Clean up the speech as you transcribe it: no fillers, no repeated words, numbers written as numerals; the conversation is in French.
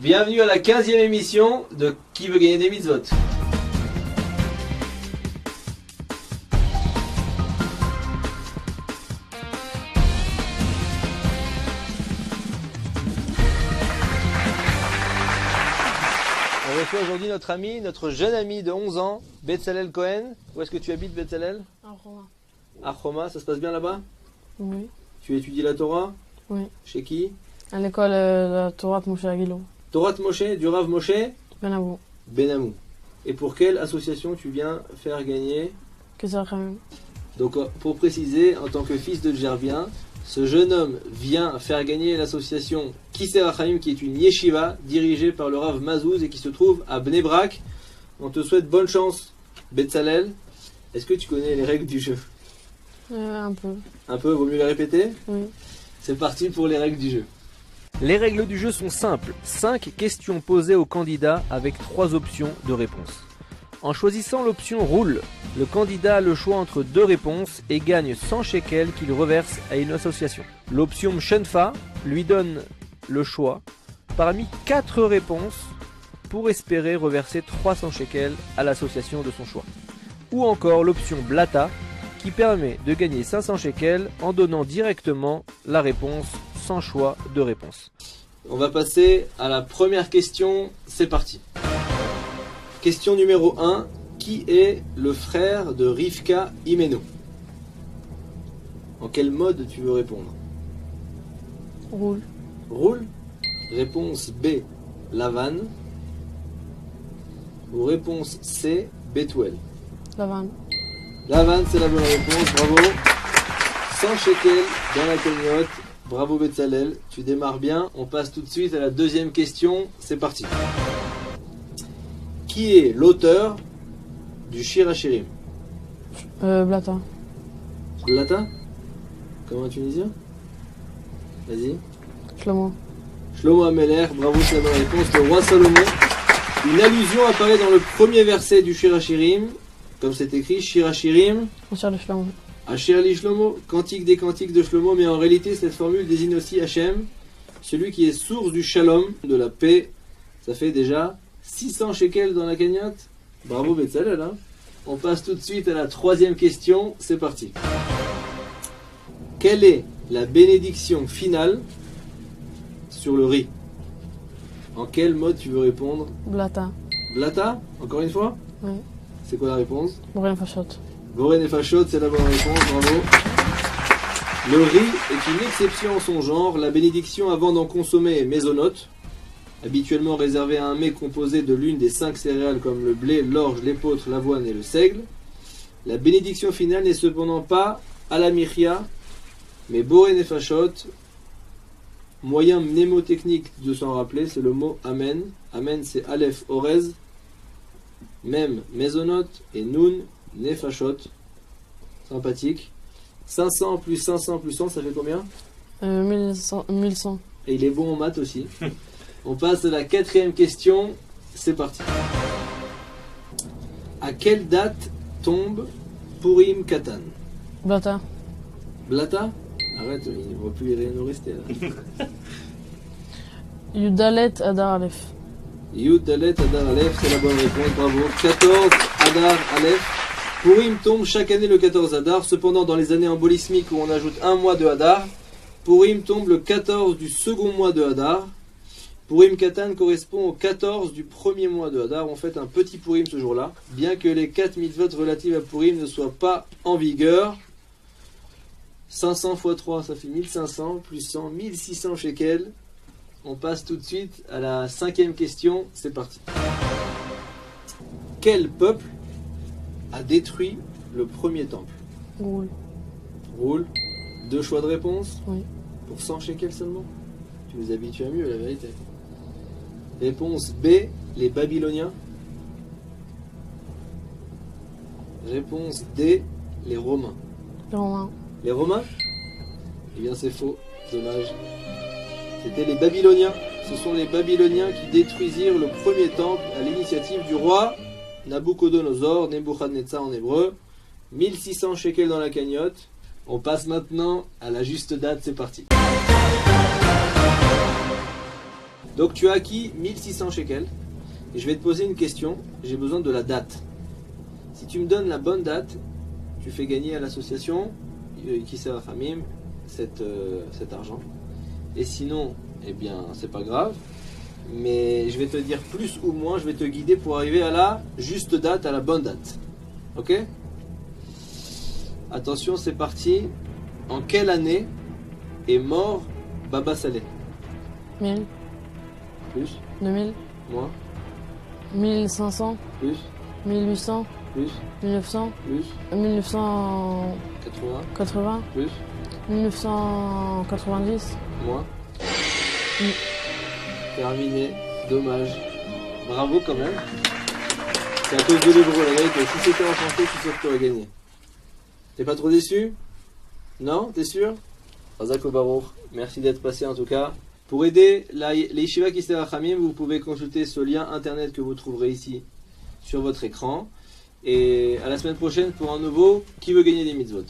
Bienvenue à la 15e émission de Qui veut gagner des mitzvot. On reçoit aujourd'hui notre jeune ami de 11 ans, Betzalel Cohen. Où est-ce que tu habites, Betzalel? À Roma. À Roma, ça se passe bien là-bas? Oui. Tu étudies la Torah? Oui. Chez qui? À l'école de la Torah de Moshe Aguilo. Torah de Moshe, du Rav Moshe Benabou. Benamou. Et pour quelle association tu viens faire gagner? Que ça quand même. Donc pour préciser, en tant que fils de Djerbien, ce jeune homme vient faire gagner l'association Kisser Achaim, qui est une yeshiva dirigée par le Rav Mazouz et qui se trouve à Bnei Brak. On te souhaite bonne chance, Betzalel. Est-ce que tu connais les règles du jeu? Un peu. Un peu, vaut mieux les répéter? Oui. C'est parti pour les règles du jeu. Les règles du jeu sont simples. 5 questions posées au candidat avec 3 options de réponse. En choisissant l'option roule, le candidat a le choix entre 2 réponses et gagne 100 shekels qu'il reverse à une association. L'option Mshenfa lui donne le choix parmi 4 réponses pour espérer reverser 300 shekels à l'association de son choix. Ou encore l'option Blata qui permet de gagner 500 shekels en donnant directement la réponse sans choix de réponse. On va passer à la première question, c'est parti. Question numéro 1, qui est le frère de Rivka Imeno? En quel mode tu veux répondre? Roule. Roule. Réponse B, Lavan. Ou réponse C, Bethuel. Lavan. Lavan, c'est la bonne réponse, bravo. 100 shekels dans la cagnotte. Bravo Betzalel, tu démarres bien. On passe tout de suite à la deuxième question, c'est parti. Qui est l'auteur du Shir HaShirim? Blata. Blata? Comme un Tunisien? Vas-y. Shlomo. Shlomo Ameler, bravo, c'est la bonne réponse. Le roi Salomon. Une allusion apparaît dans le premier verset du Shir HaShirim, comme c'est écrit, Shir HaShirim. On cherche le Shlomo. Asher li Shlomo, cantique des cantiques de Shlomo, mais en réalité cette formule désigne aussi Hachem, celui qui est source du shalom, de la paix. Ça fait déjà 600 shekels dans la cagnotte. Bravo Betzalel, hein. On passe tout de suite à la troisième question, c'est parti. Quelle est la bénédiction finale sur le riz? En quel mode tu veux répondre? Blata. Blata, encore une fois? Oui. C'est quoi la réponse? Borien Fachot. Boren et Fachot, c'est la bonne réponse, bravo. Le riz est une exception en son genre. La bénédiction avant d'en consommer est mésonote, habituellement réservée à un mets composé de l'une des 5 céréales comme le blé, l'orge, l'épeautre, l'avoine et le seigle. La bénédiction finale n'est cependant pas à la michia, mais Boren et Fachot, moyen mnémotechnique de s'en rappeler, c'est le mot Amen. Amen, c'est Aleph Orez, Mem mésonote et Nun Nefashot. Sympathique. 500 plus 500 plus 100, ça fait combien? 1100. Et il est bon en maths aussi. On passe à la quatrième question. C'est parti. À quelle date tombe Purim Katan? Blata. Blata? Arrête, il ne va plus rien nous rester là. Yudalet Adar Aleph. Yud Dalet Adar Aleph, c'est la bonne réponse, bravo. 14 Adar Aleph. Purim tombe chaque année le 14 Adar. Cependant, dans les années embolismiques où on ajoute un mois de Hadar, Purim tombe le 14 du second mois de Hadar. Purim Katan correspond au 14 du premier mois de Hadar. On fait un petit Purim ce jour-là. Bien que les 4 mitzvot relatives à Purim ne soient pas en vigueur, 500 x 3, ça fait 1500, plus 100, 1600 shekels. On passe tout de suite à la 5e question. C'est parti. Quel peuple a détruit le premier temple? Roule. Roule. 2 choix de réponse? Oui. Pour 100 shekels seulement? Tu nous habitues à mieux, la vérité. Réponse B, les Babyloniens. Réponse D, les Romains. Les Romains. Les Romains? Eh bien c'est faux, dommage. C'était les Babyloniens. Ce sont les Babyloniens qui détruisirent le premier temple à l'initiative du roi Nabucodonosor, Nebuchadnezzar en hébreu. 1600 shekels dans la cagnotte. On passe maintenant à la juste date, c'est parti. Donc tu as acquis 1600 shekels. Et je vais te poser une question. J'ai besoin de la date. Si tu me donnes la bonne date, tu fais gagner à l'association Kisser Rachamim cet argent. Et sinon, eh bien, c'est pas grave. Mais je vais te dire plus ou moins, je vais te guider pour arriver à la juste date, à la bonne date. Ok? Attention, c'est parti. En quelle année est mort Baba Saleh? 1000, Plus? 2000, Moins? 1500, Plus? 1800, Plus? 1900, Plus? 1980, 80? Plus? 1990. Moins? Mm. Terminé. Dommage. Bravo quand même. C'est à cause de l'hébreu, la vérité. Si c'était en français, je suis sûr que tu aurais gagné. T'es pas trop déçu? Non? T'es sûr? Razak Baruch. Merci d'être passé en tout cas. Pour aider les Yeshiva Kisser Rachamim, vous pouvez consulter ce lien internet que vous trouverez ici sur votre écran. Et à la semaine prochaine pour un nouveau Qui veut gagner des mitzvot.